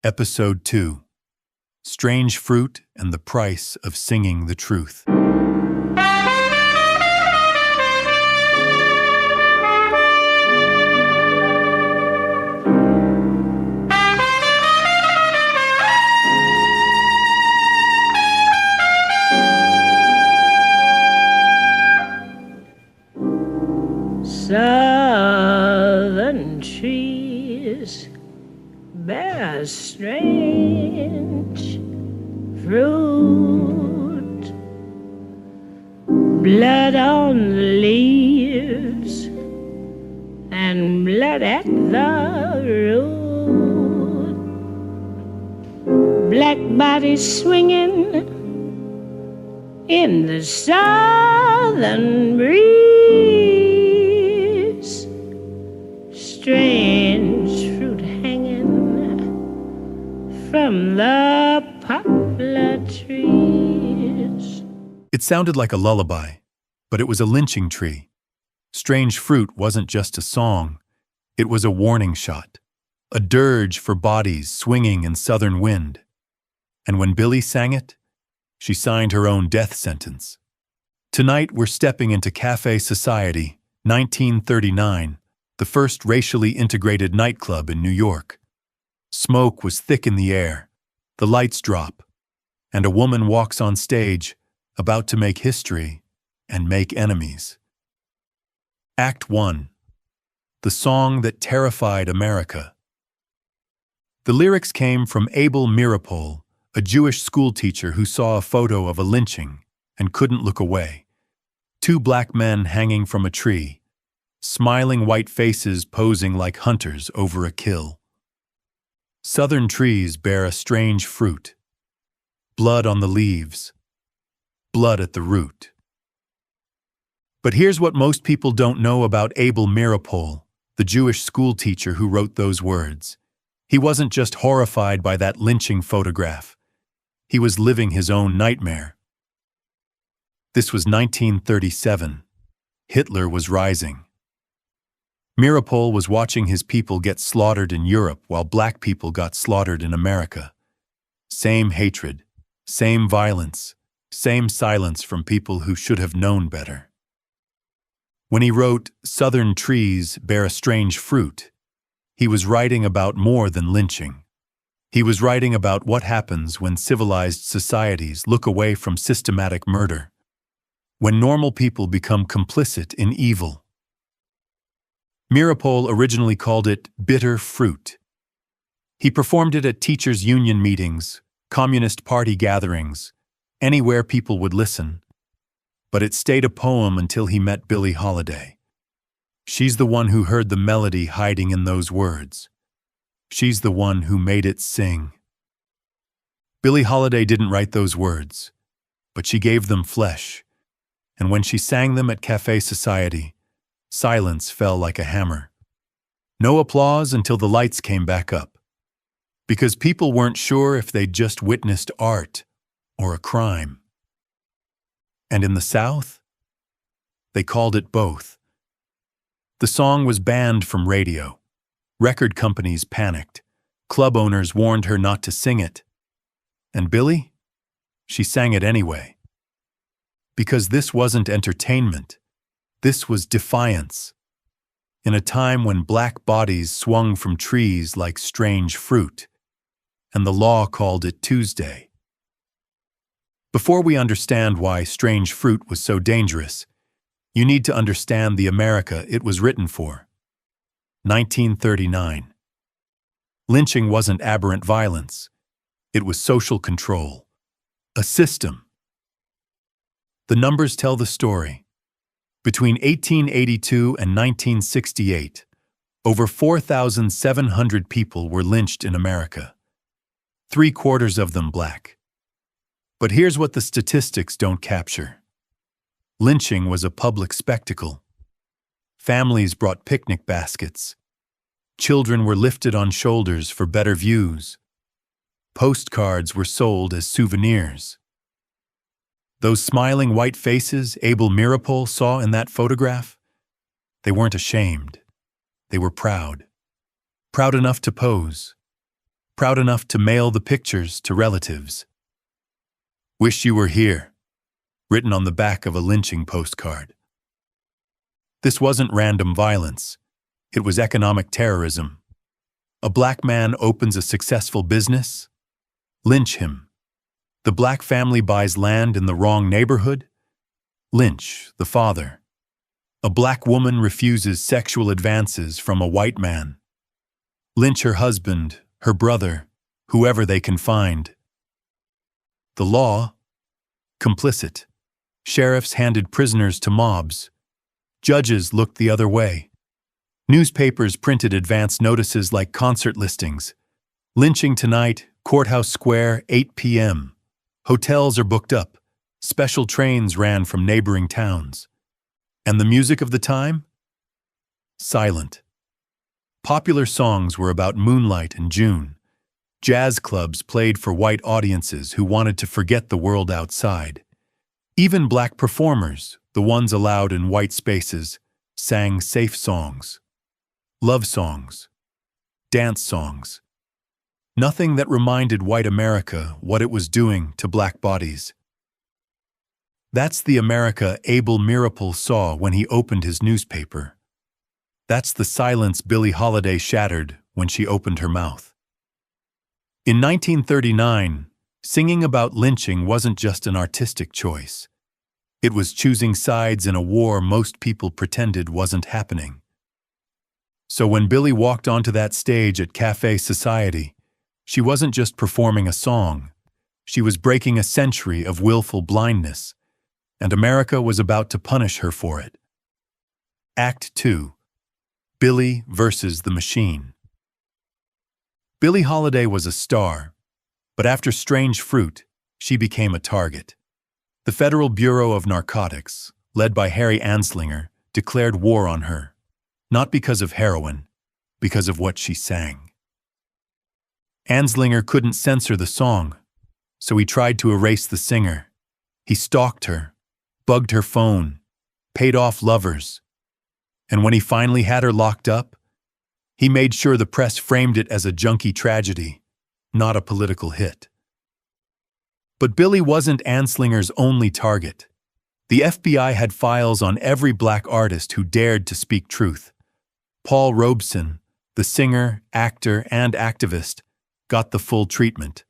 Episode 2: Strange Fruit and the Price of Singing the Truth. Southern trees bear strange fruit, blood on the leaves and blood at the root, black bodies swinging in the southern breeze, strange fruit hanging from the poplar trees. It sounded like a lullaby, but it was a lynching tree. Strange Fruit wasn't just a song, it was a warning shot, a dirge for bodies swinging in southern wind. And when Billie sang it, she signed her own death sentence. Tonight we're stepping into Café Society, 1939, the first racially integrated nightclub in New York. Smoke was thick in the air, the lights drop, and a woman walks on stage, about to make history and make enemies. Act 1. The Song That Terrified America. The lyrics came from Abel Meeropol, a Jewish schoolteacher who saw a photo of a lynching and couldn't look away. Two black men hanging from a tree, smiling white faces posing like hunters over a kill. Southern trees bear a strange fruit. Blood on the leaves, blood at the root. But here's what most people don't know about Abel Meeropol, the Jewish schoolteacher who wrote those words. He wasn't just horrified by that lynching photograph. He was living his own nightmare. This was 1937. Hitler was rising. Meeropol was watching his people get slaughtered in Europe while black people got slaughtered in America. Same hatred, same violence, same silence from people who should have known better. When he wrote, "Southern trees bear a strange fruit," he was writing about more than lynching. He was writing about what happens when civilized societies look away from systematic murder, when normal people become complicit in evil. Meeropol originally called it bitter fruit. He performed it at teachers' union meetings, Communist Party gatherings, anywhere people would listen. But it stayed a poem until he met Billie Holiday. She's the one who heard the melody hiding in those words. She's the one who made it sing. Billie Holiday didn't write those words, but she gave them flesh. And when she sang them at Café Society, silence fell like a hammer. No applause until the lights came back up. Because people weren't sure if they'd just witnessed art or a crime. And in the South, they called it both. The song was banned from radio. Record companies panicked. Club owners warned her not to sing it. And Billie? She sang it anyway. Because this wasn't entertainment. This was defiance. In a time when black bodies swung from trees like strange fruit, and the law called it Tuesday. Before we understand why strange fruit was so dangerous, you need to understand the America it was written for. 1939. Lynching wasn't aberrant violence. It was social control. A system. The numbers tell the story. Between 1882 and 1968, over 4,700 people were lynched in America. 3/4 of them black. But here's what the statistics don't capture. Lynching was a public spectacle. Families brought picnic baskets. Children were lifted on shoulders for better views. Postcards were sold as souvenirs. Those smiling white faces Abel Meeropol saw in that photograph, they weren't ashamed. They were proud. Proud enough to pose. proud enough to mail the pictures to relatives. "Wish you were here," written on the back of a lynching postcard. This wasn't random violence. It was economic terrorism. A black man opens a successful business? Lynch him. The black family buys land in the wrong neighborhood? Lynch the father. A black woman refuses sexual advances from a white man. Lynch her husband, her brother, whoever they can find. The law? Complicit. Sheriffs handed prisoners to mobs. Judges looked the other way. Newspapers printed advance notices like concert listings. Lynching tonight, Courthouse Square, 8 p.m. Hotels are booked up. Special trains ran from neighboring towns. And the music of the time? Silent. Popular songs were about moonlight and June. Jazz clubs played for white audiences who wanted to forget the world outside. Even black performers, the ones allowed in white spaces, sang safe songs. Love songs. Dance songs. Nothing that reminded white America what it was doing to black bodies. That's the America Abel Meeropol saw when he opened his newspaper. That's the silence Billie Holiday shattered when she opened her mouth. In 1939, singing about lynching wasn't just an artistic choice. It was choosing sides in a war most people pretended wasn't happening. So when Billie walked onto that stage at Café Society, she wasn't just performing a song. She was breaking a century of willful blindness, and America was about to punish her for it. Act 2. Billie versus the machine. Billie Holiday was a star, but after Strange Fruit, she became a target. The Federal Bureau of Narcotics, led by Harry Anslinger, declared war on her, not because of heroin, because of what she sang. Anslinger couldn't censor the song, so he tried to erase the singer. He stalked her, bugged her phone, paid off lovers, and when he finally had her locked up, he made sure the press framed it as a junkie tragedy, not a political hit. But Billie wasn't Anslinger's only target. The FBI had files on every black artist who dared to speak truth. Paul Robeson, the singer, actor, and activist, got the full treatment.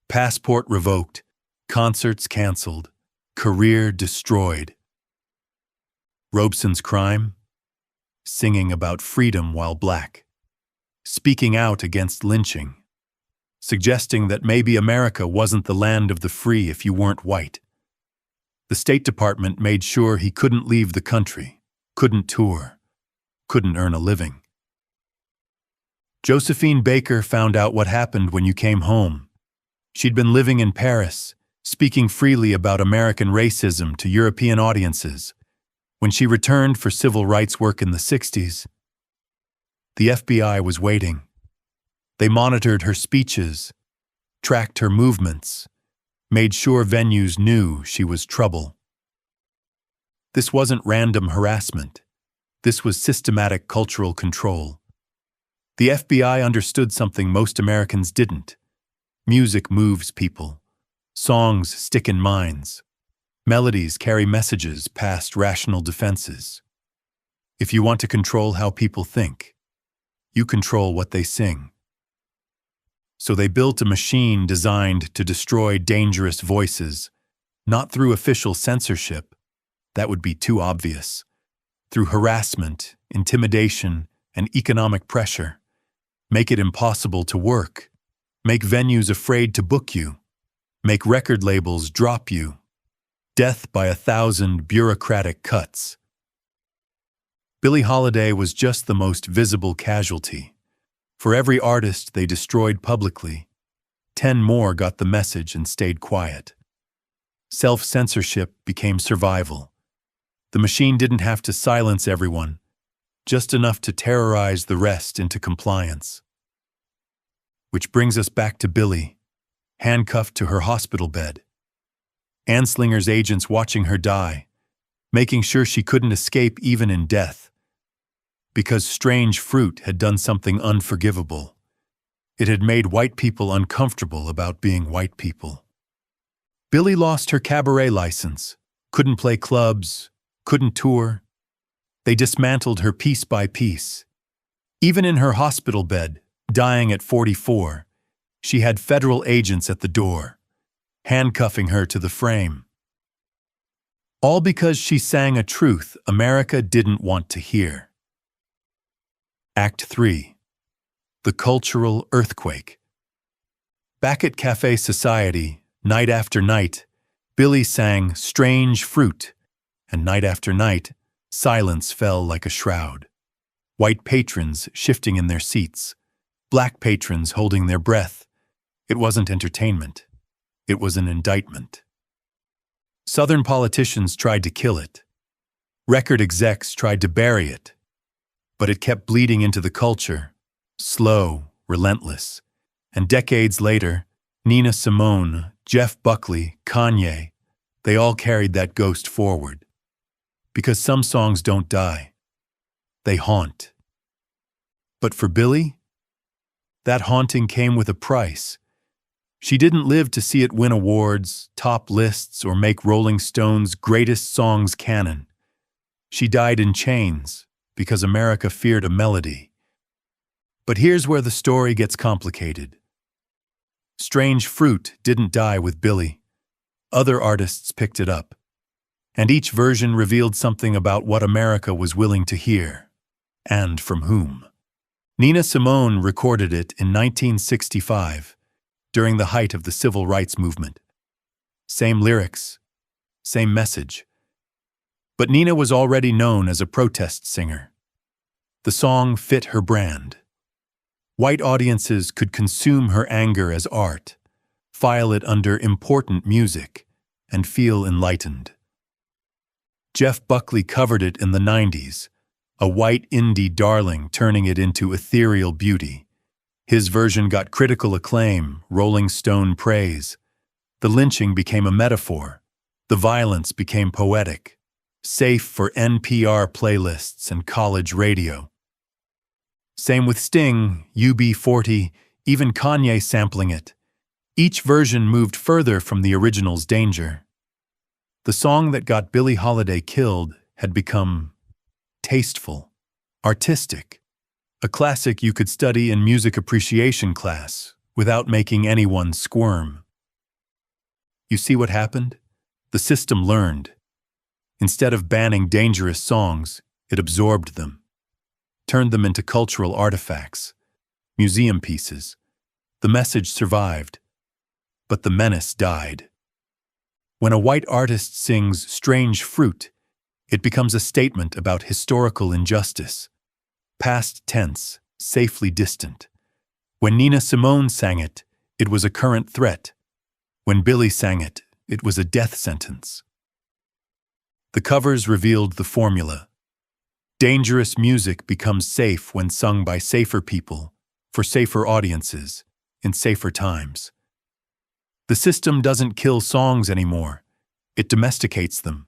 Passport revoked, concerts canceled, career destroyed. Robeson's crime? Singing about freedom while black. Speaking out against lynching. Suggesting that maybe America wasn't the land of the free if you weren't white. The State Department made sure he couldn't leave the country, couldn't tour, couldn't earn a living. Josephine Baker found out what happened when you came home. She'd been living in Paris, speaking freely about American racism to European audiences. When she returned for civil rights work in the 60s, the FBI was waiting. They monitored her speeches, tracked her movements, made sure venues knew she was trouble. This wasn't random harassment. This was systematic cultural control. The FBI understood something most Americans didn't. Music moves people. Songs stick in minds. Melodies carry messages past rational defenses. If you want to control how people think, you control what they sing. So they built a machine designed to destroy dangerous voices, not through official censorship, that would be too obvious, through harassment, intimidation, and economic pressure. Make it impossible to work. Make venues afraid to book you. Make record labels drop you. Death by 1,000 bureaucratic cuts. Billie Holiday was just the most visible casualty. For every artist they destroyed publicly, 10 more got the message and stayed quiet. Self-censorship became survival. The machine didn't have to silence everyone, just enough to terrorize the rest into compliance. Which brings us back to Billie, handcuffed to her hospital bed. Anslinger's agents watching her die, making sure she couldn't escape even in death. Because Strange Fruit had done something unforgivable. It had made white people uncomfortable about being white people. Billie lost her cabaret license, couldn't play clubs, couldn't tour. They dismantled her piece by piece. Even in her hospital bed, dying at 44, she had federal agents at the door, handcuffing her to the frame. All because she sang a truth America didn't want to hear. Act 3. The Cultural Earthquake. Back at Café Society, night after night, Billie sang Strange Fruit, and night after night, silence fell like a shroud. White patrons shifting in their seats, black patrons holding their breath. It wasn't entertainment. It was an indictment. Southern politicians tried to kill it. Record execs tried to bury it. But it kept bleeding into the culture, slow, relentless. And decades later, Nina Simone, Jeff Buckley, Kanye, they all carried that ghost forward. Because some songs don't die. They haunt. But for Billie, that haunting came with a price. She didn't live to see it win awards, top lists, or make Rolling Stone's greatest songs canon. She died in chains because America feared a melody. But here's where the story gets complicated. Strange Fruit didn't die with Billie. Other artists picked it up. And each version revealed something about what America was willing to hear, and from whom. Nina Simone recorded it in 1965, during the height of the civil rights movement. Same lyrics, same message. But Nina was already known as a protest singer. The song fit her brand. White audiences could consume her anger as art, file it under important music, and feel enlightened. Jeff Buckley covered it in the 90s, a white indie darling turning it into ethereal beauty. His version got critical acclaim, Rolling Stone praise. The lynching became a metaphor. The violence became poetic, safe for NPR playlists and college radio. Same with Sting, UB40, even Kanye sampling it. Each version moved further from the original's danger. The song that got Billie Holiday killed had become tasteful, artistic, a classic you could study in music appreciation class without making anyone squirm. You see what happened? The system learned. Instead of banning dangerous songs, it absorbed them, turned them into cultural artifacts, museum pieces. The message survived, but the menace died. When a white artist sings Strange Fruit, it becomes a statement about historical injustice, past tense, safely distant. When Nina Simone sang it, it was a current threat. When Billie sang it, it was a death sentence. The covers revealed the formula. Dangerous music becomes safe when sung by safer people, for safer audiences, in safer times. The system doesn't kill songs anymore. It domesticates them.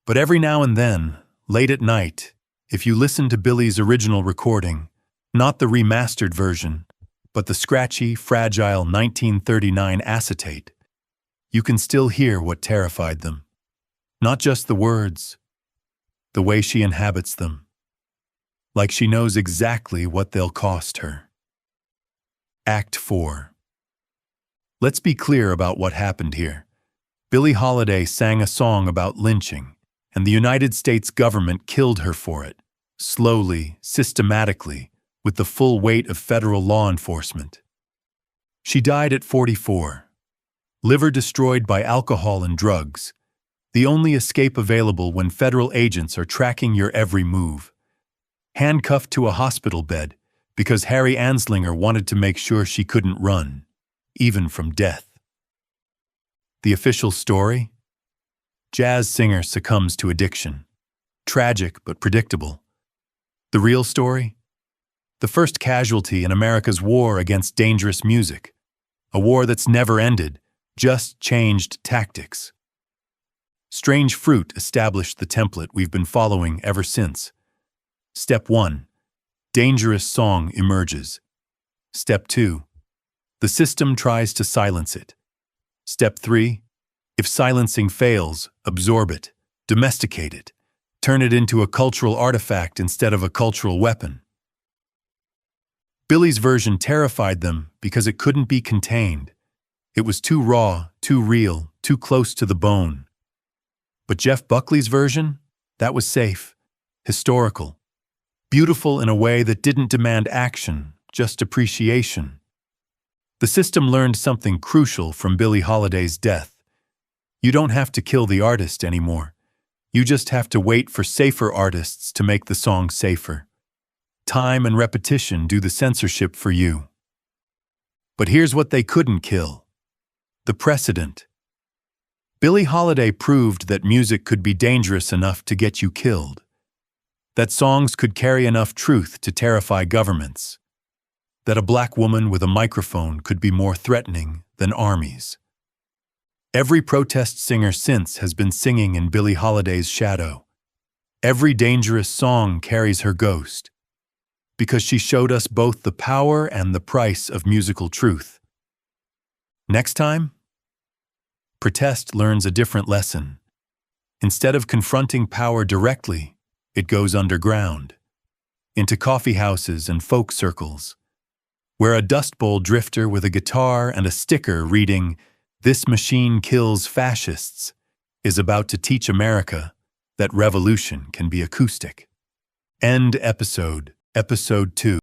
But every now and then, late at night, if you listen to Billie's original recording, not the remastered version, but the scratchy, fragile 1939 acetate, you can still hear what terrified them. Not just the words, the way she inhabits them. Like she knows exactly what they'll cost her. Act 4. Let's be clear about what happened here. Billie Holiday sang a song about lynching, and the United States government killed her for it, slowly, systematically, with the full weight of federal law enforcement. She died at 44, liver destroyed by alcohol and drugs, the only escape available when federal agents are tracking your every move. Handcuffed to a hospital bed because Harry Anslinger wanted to make sure she couldn't run, even from death. The official story? Jazz singer succumbs to addiction. Tragic but predictable. The real story? The first casualty in America's war against dangerous music. A war that's never ended, just changed tactics. Strange Fruit established the template we've been following ever since. Step 1. Dangerous song emerges. Step 2. The system tries to silence it. Step 3. If silencing fails, absorb it, domesticate it, turn it into a cultural artifact instead of a cultural weapon. Billie's version terrified them because it couldn't be contained. It was too raw, too real, too close to the bone. But Jeff Buckley's version? That was safe, historical, beautiful in a way that didn't demand action, just appreciation. The system learned something crucial from Billie Holiday's death. You don't have to kill the artist anymore. You just have to wait for safer artists to make the song safer. Time and repetition do the censorship for you. But here's what they couldn't kill: the precedent. Billie Holiday proved that music could be dangerous enough to get you killed, that songs could carry enough truth to terrify governments, that a black woman with a microphone could be more threatening than armies. Every protest singer since has been singing in Billie Holiday's shadow. Every dangerous song carries her ghost, because she showed us both the power and the price of musical truth. Next time, protest learns a different lesson. Instead of confronting power directly, it goes underground, into coffee houses and folk circles, where a Dust Bowl drifter with a guitar and a sticker reading, "This machine kills fascists," is about to teach America that revolution can be acoustic. End episode, episode 2.